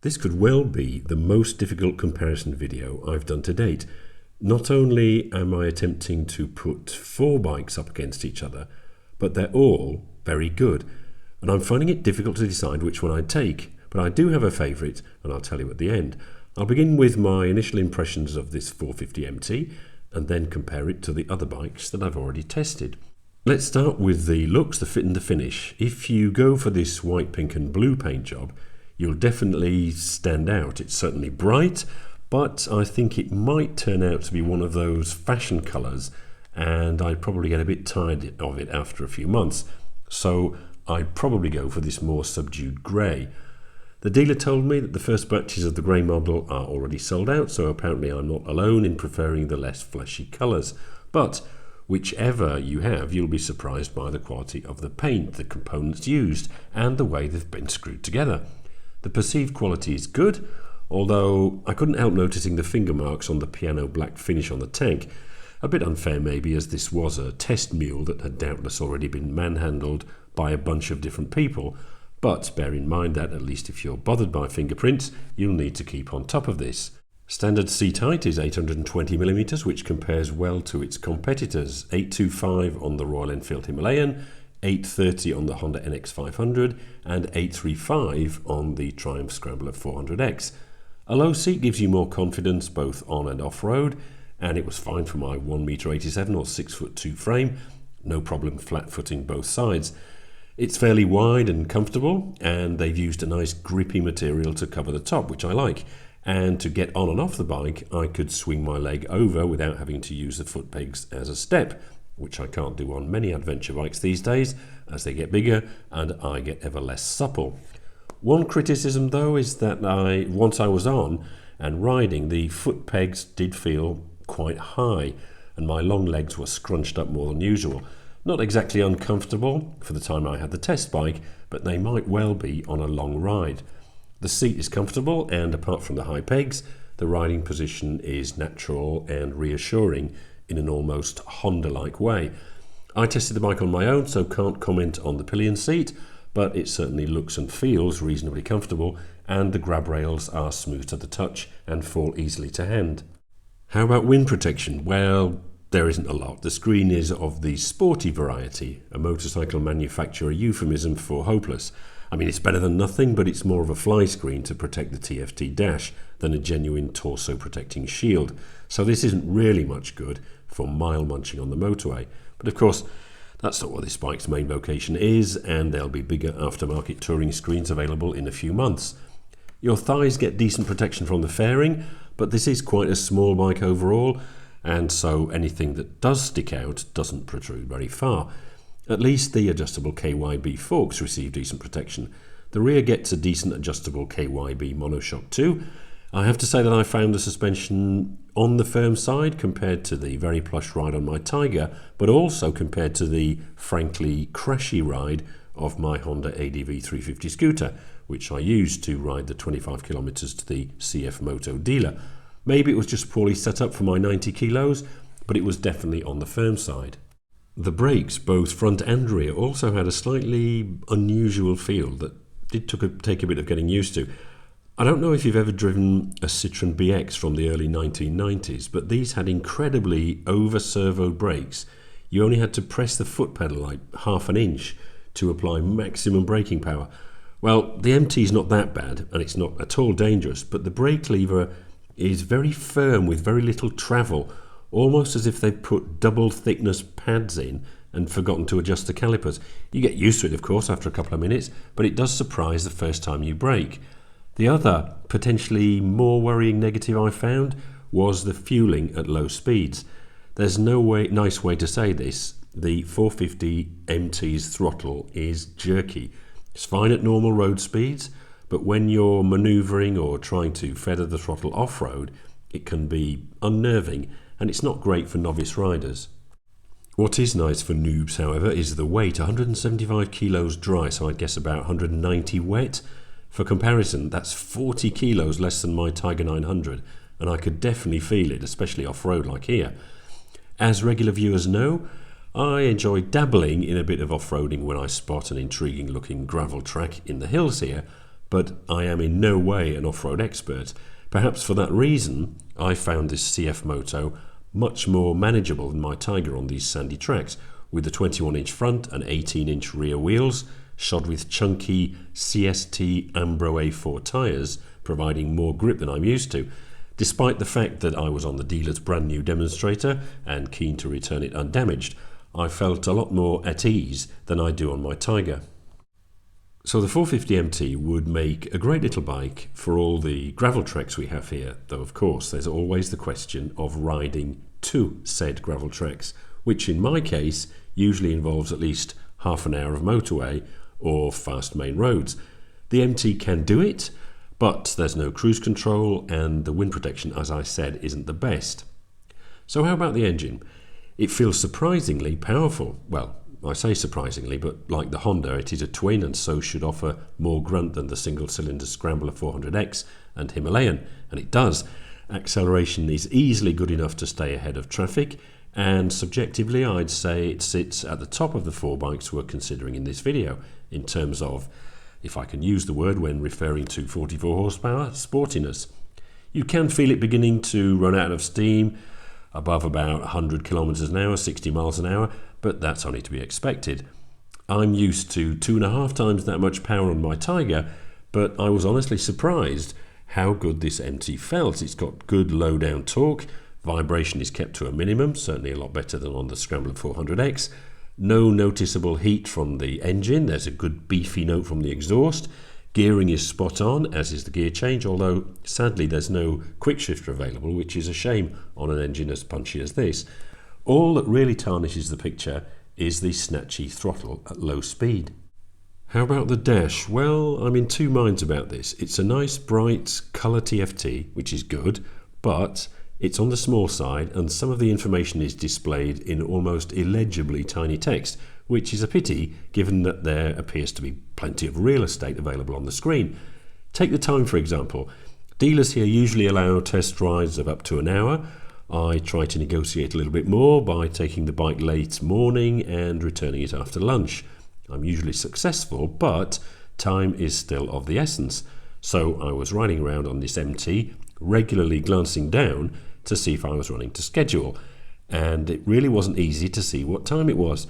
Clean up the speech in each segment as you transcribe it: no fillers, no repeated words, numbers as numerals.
This could well be the most difficult comparison video I've done to date. Not only am I attempting to put four bikes up against each other, but they're all very good. And I'm finding it difficult to decide which one I'd take, but I do have a favourite, and I'll tell you at the end. I'll begin with my initial impressions of this 450MT, and then compare it to the other bikes that I've already tested. Let's start with the looks, the fit and the finish. If you go for this white, pink and blue paint job, you'll definitely stand out. It's certainly bright, but I think it might turn out to be one of those fashion colours, and I'd probably get a bit tired of it after a few months. So I'd probably go for this more subdued grey. The dealer told me that the first batches of the grey model are already sold out, so apparently I'm not alone in preferring the less fleshy colours. But whichever you have, you'll be surprised by the quality of the paint, the components used, and the way they've been screwed together. The perceived quality is good, although I couldn't help noticing the finger marks on the piano black finish on the tank. A bit unfair maybe, as this was a test mule that had doubtless already been manhandled by a bunch of different people, but bear in mind that at least if you're bothered by fingerprints, you'll need to keep on top of this. Standard seat height is 820mm, which compares well to its competitors, 825 on the Royal Enfield Himalayan, 830 on the Honda NX500 and 835 on the Triumph Scrambler 400X. A low seat gives you more confidence both on and off-road, and it was fine for my 1m87 or 6'2" frame, no problem flat-footing both sides. It's fairly wide and comfortable, and they've used a nice grippy material to cover the top, which I like. And to get on and off the bike, I could swing my leg over without having to use the foot pegs as a step, which I can't do on many adventure bikes these days as they get bigger and I get ever less supple. One criticism though is that once I was on and riding, the foot pegs did feel quite high and my long legs were scrunched up more than usual. Not exactly uncomfortable for the time I had the test bike, but they might well be on a long ride. The seat is comfortable, and apart from the high pegs, the riding position is natural and reassuring in an almost Honda-like way. I tested the bike on my own, so can't comment on the pillion seat, but it certainly looks and feels reasonably comfortable, and the grab rails are smooth to the touch and fall easily to hand. How about wind protection? Well, there isn't a lot. The screen is of the sporty variety, a motorcycle manufacturer euphemism for hopeless. I mean, it's better than nothing, but it's more of a fly screen to protect the TFT dash than a genuine torso protecting shield. So this isn't really much good for mile munching on the motorway. But of course, that's not what this bike's main vocation is, and there'll be bigger aftermarket touring screens available in a few months. Your thighs get decent protection from the fairing, but this is quite a small bike overall, and so anything that does stick out doesn't protrude very far. At least the adjustable KYB forks receive decent protection. The rear gets a decent adjustable KYB monoshock too. I have to say that I found the suspension on the firm side compared to the very plush ride on my Tiger, but also compared to the frankly crashy ride of my Honda ADV 350 scooter, which I used to ride the 25 kilometers to the cfmoto dealer. Maybe it was just poorly set up for my 90 kilos, but it was definitely on the firm side. The brakes, both front and rear, also had a slightly unusual feel that did take a bit of getting used to. I don't know if you've ever driven a Citroën BX from the early 1990s, but these had incredibly over-servoed brakes. You only had to press the foot pedal like half an inch to apply maximum braking power. Well, the MT is not that bad, and it's not at all dangerous, but the brake lever is very firm with very little travel, almost as if they put double thickness pads in and forgotten to adjust the calipers. You get used to it, of course, after a couple of minutes, but it does surprise the first time you brake. The other, potentially more worrying negative I found was the fueling at low speeds. There's no nice way to say this. The 450MT's throttle is jerky. It's fine at normal road speeds, but when you're manoeuvring or trying to feather the throttle off-road, it can be unnerving, and it's not great for novice riders. What is nice for noobs, however, is the weight, 175 kilos dry, so I'd guess about 190 wet. For comparison, that's 40 kilos less than my Tiger 900, and I could definitely feel it, especially off-road like here. As regular viewers know, I enjoy dabbling in a bit of off-roading when I spot an intriguing-looking gravel track in the hills here, but I am in no way an off-road expert. Perhaps for that reason, I found this cfmoto much more manageable than my Tiger on these sandy tracks, with the 21-inch front and 18-inch rear wheels, shod with chunky CST Ambro A4 tyres, providing more grip than I'm used to, despite the fact that I was on the dealer's brand new demonstrator and keen to return it undamaged. I felt a lot more at ease than I do on my Tiger. So the 450MT would make a great little bike for all the gravel tracks we have here, though of course there's always the question of riding to said gravel tracks, which in my case usually involves at least half an hour of motorway or fast main roads. The MT can do it, but there's no cruise control and the wind protection, as I said, isn't the best. So how about the engine? It feels surprisingly powerful. Well, I say surprisingly, but like the Honda, it is a twin and so should offer more grunt than the single-cylinder Scrambler 400X and Himalayan, and it does. Acceleration is easily good enough to stay ahead of traffic, and subjectively I'd say it sits at the top of the four bikes we're considering in this video in terms of, if I can use the word when referring to 44 horsepower, sportiness. You can feel it beginning to run out of steam above about 100 kilometers an hour, 60 miles an hour, but that's only to be expected. I'm used to 2.5 times that much power on my Tiger, but I was honestly surprised how good this MT felt. It's got good low down torque, vibration is kept to a minimum, certainly a lot better than on the Scrambler 400X. No noticeable heat from the engine, there's a good beefy note from the exhaust. Gearing is spot on, as is the gear change, although sadly there's no quick shifter available, which is a shame on an engine as punchy as this. All that really tarnishes the picture is the snatchy throttle at low speed. How about the dash? Well, I'm in two minds about this. It's a nice bright colour TFT, which is good, but it's on the small side and some of the information is displayed in almost illegibly tiny text, which is a pity given that there appears to be plenty of real estate available on the screen. Take the time, for example. Dealers here usually allow test rides of up to an hour. I try to negotiate a little bit more by taking the bike late morning and returning it after lunch. I'm usually successful, but time is still of the essence. So I was riding around on this MT, regularly glancing down to see if I was running to schedule, and it really wasn't easy to see what time it was.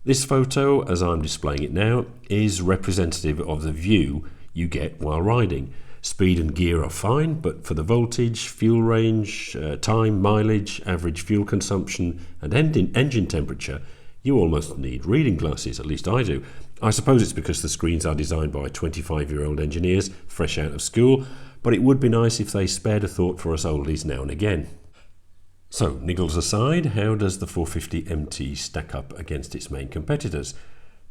This photo, as I'm displaying it now, is representative of the view you get while riding. Speed and gear are fine, but for the voltage, fuel range, time, mileage, average fuel consumption and engine temperature, you almost need reading glasses, at least I do. I suppose it's because the screens are designed by 25-year-old engineers fresh out of school, but it would be nice if they spared a thought for us oldies now and again. So, niggles aside, how does the 450MT stack up against its main competitors?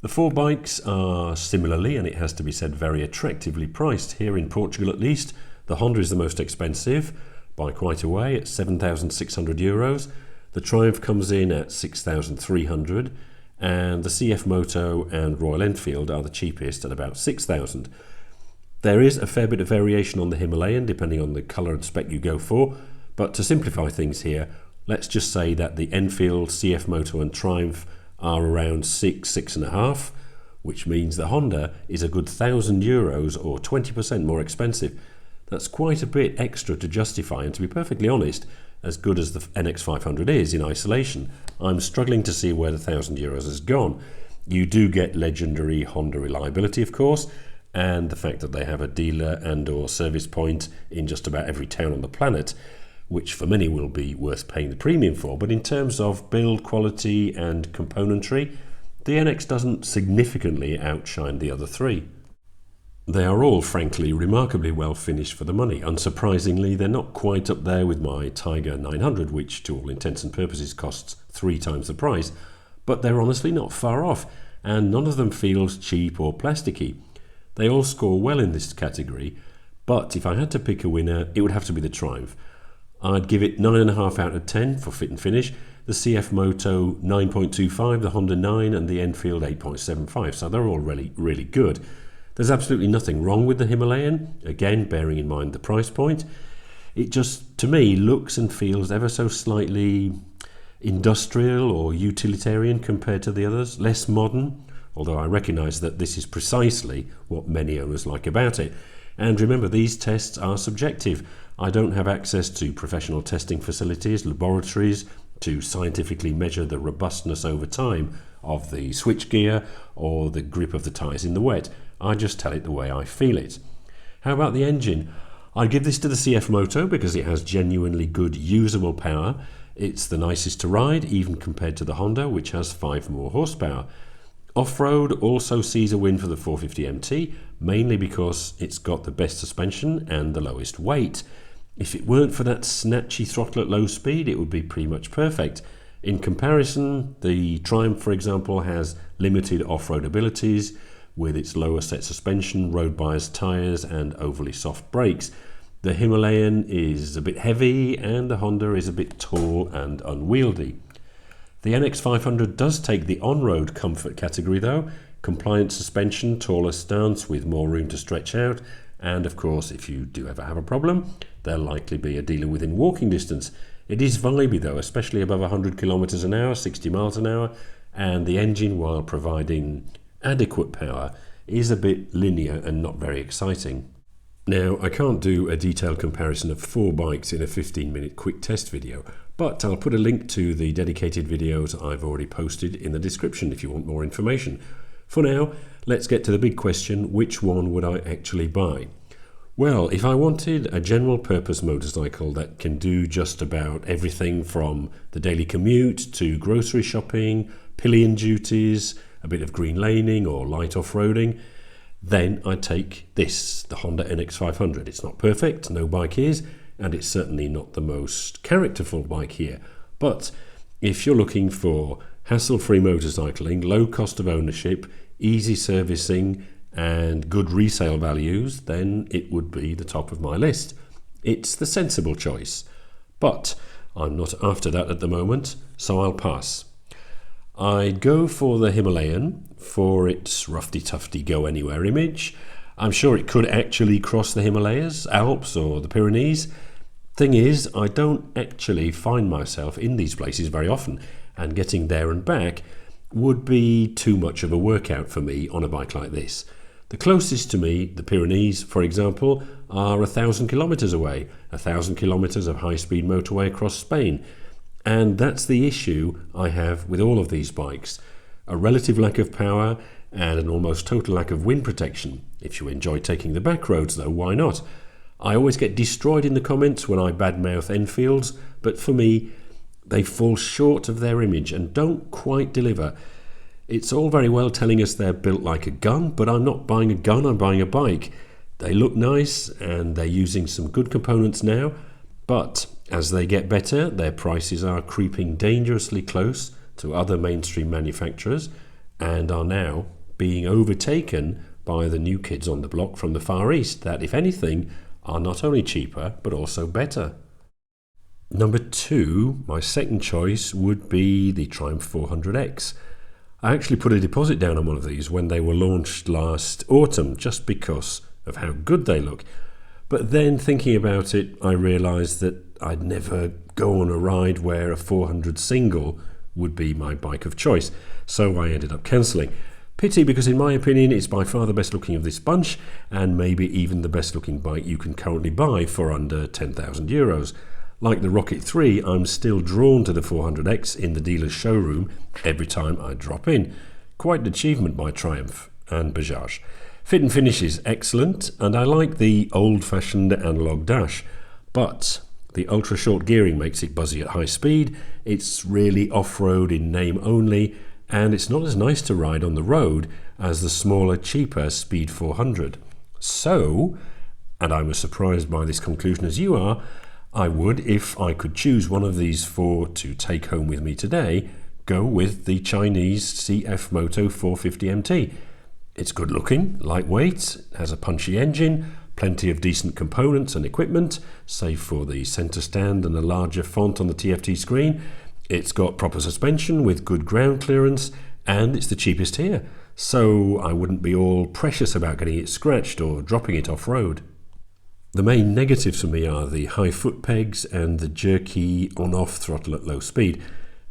The four bikes are similarly, and it has to be said, very attractively priced. Here in Portugal at least, the Honda is the most expensive, by quite a way, at €7,600. The Triumph comes in at €6,300, and the cfmoto and Royal Enfield are the cheapest at about €6,000. There is a fair bit of variation on the Himalayan, depending on the colour and spec you go for. But to simplify things here, let's just say that the Enfield, cfmoto and Triumph are around £6,500, which means the Honda is a good €1,000 or 20% more expensive. That's quite a bit extra to justify, and to be perfectly honest, as good as the NX500 is in isolation, I'm struggling to see where the €1,000 has gone. You do get legendary Honda reliability, of course, and the fact that they have a dealer and or service point in just about every town on the planet, which for many will be worth paying the premium for. But in terms of build quality and componentry, the NX doesn't significantly outshine the other three. They are all, frankly, remarkably well finished for the money. Unsurprisingly, they're not quite up there with my Tiger 900, which to all intents and purposes costs 3 times the price, but they're honestly not far off, and none of them feels cheap or plasticky. They all score well in this category, but if I had to pick a winner, it would have to be the Triumph. I'd give it 9.5 out of 10 for fit and finish, the cfmoto 9.25, the Honda 9 and the Enfield 8.75, so they're all really good. There's absolutely nothing wrong with the Himalayan, again bearing in mind the price point. It just, to me, looks and feels ever so slightly industrial or utilitarian compared to the others, less modern, although I recognise that this is precisely what many owners like about it. And remember, these tests are subjective. I don't have access to professional testing facilities, laboratories, to scientifically measure the robustness over time of the switchgear or the grip of the tyres in the wet. I just tell it the way I feel it. How about the engine? I'd give this to the cfmoto because it has genuinely good usable power. It's the nicest to ride, even compared to the Honda, which has 5 more horsepower. Off-road also sees a win for the 450MT, mainly because it's got the best suspension and the lowest weight. If it weren't for that snatchy throttle at low speed, it would be pretty much perfect. In comparison, the Triumph, for example, has limited off-road abilities with its lower set suspension, road-biased tyres and overly soft brakes. The Himalayan is a bit heavy and the Honda is a bit tall and unwieldy. The NX500 does take the on-road comfort category though. Compliant suspension, taller stance with more room to stretch out, and of course if you do ever have a problem, there'll likely be a dealer within walking distance. It is vibey though, especially above 100 kilometers an hour, 60 miles an hour, and the engine, while providing adequate power, is a bit linear and not very exciting. Now, I can't do a detailed comparison of 4 bikes in a 15-minute quick test video, but I'll put a link to the dedicated videos I've already posted in the description if you want more information. For now, let's get to the big question: which one would I actually buy? Well, if I wanted a general purpose motorcycle that can do just about everything from the daily commute to grocery shopping, pillion duties, a bit of green laning or light off-roading, then I'd take this, the Honda NX500. It's not perfect, no bike is, and it's certainly not the most characterful bike here. But if you're looking for hassle-free motorcycling, low cost of ownership, easy servicing, and good resale values, then it would be the top of my list. It's the sensible choice. But I'm not after that at the moment, so I'll pass. I'd go for the Himalayan for its roughy-tufty go-anywhere image. I'm sure it could actually cross the Himalayas, Alps or the Pyrenees. Thing is, I don't actually find myself in these places very often, and getting there and back would be too much of a workout for me on a bike like this. The closest to me, the Pyrenees, for example, are 1,000 kilometers away, 1,000 kilometers of high-speed motorway across Spain. And that's the issue I have with all of these bikes. A relative lack of power and an almost total lack of wind protection. If you enjoy taking the back roads though, why not? I always get destroyed in the comments when I badmouth Enfields, but for me, they fall short of their image and don't quite deliver. It's all very well telling us they're built like a gun, but I'm not buying a gun, I'm buying a bike. They look nice and they're using some good components now, but as they get better, their prices are creeping dangerously close to other mainstream manufacturers and are now being overtaken by the new kids on the block from the Far East that, if anything, are not only cheaper but also better. Number 2, my second choice would be the Triumph 400X. I actually put a deposit down on one of these when they were launched last autumn just because of how good they look. But then thinking about it, I realised that I'd never go on a ride where a 400 single would be my bike of choice, so I ended up cancelling. Pity, because in my opinion it's by far the best looking of this bunch, and maybe even the best looking bike you can currently buy for under 10,000 euros. Like the Rocket 3, I'm still drawn to the 400X in the dealer's showroom every time I drop in. Quite an achievement by Triumph and Bajaj. Fit and finish is excellent, and I like the old-fashioned analog dash, but the ultra-short gearing makes it buzzy at high speed. It's really off-road in name only, and it's not as nice to ride on the road as the smaller, cheaper Speed 400. So, and I'm as surprised by this conclusion as you are, I would, if I could choose one of these 4 to take home with me today, go with the Chinese cfmoto 450MT. It's good looking, lightweight, has a punchy engine, plenty of decent components and equipment, save for the centre stand and a larger font on the TFT screen. It's got proper suspension with good ground clearance, and it's the cheapest here, so I wouldn't be all precious about getting it scratched or dropping it off-road. The main negatives for me are the high foot pegs and the jerky on-off throttle at low speed.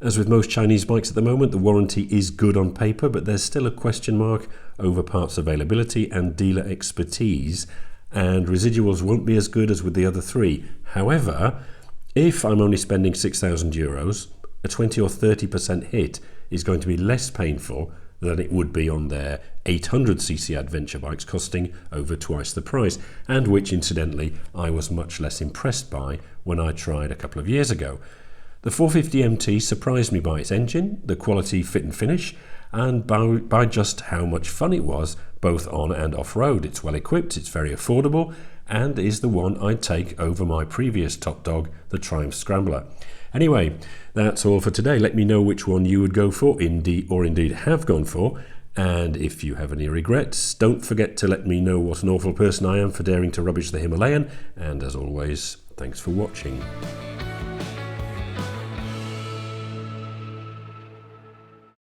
As with most Chinese bikes at the moment, the warranty is good on paper, but there's still a question mark over parts availability and dealer expertise and residuals won't be as good as with the other three. However, if I'm only spending €6,000, a 20 or 30% hit is going to be less painful than it would be on their 800cc adventure bikes costing over twice the price, and which incidentally I was much less impressed by when I tried a couple of years ago. The 450MT surprised me by its engine, the quality, fit and finish, and by just how much fun it was both on and off-road. It's well equipped, it's very affordable, and is the one I'd take over my previous top dog, the Triumph Scrambler. Anyway, that's all for today. Let me know which one you would go for, indeed have gone for, and if you have any regrets, don't forget to let me know what an awful person I am for daring to rubbish the Himalayan, and as always, thanks for watching.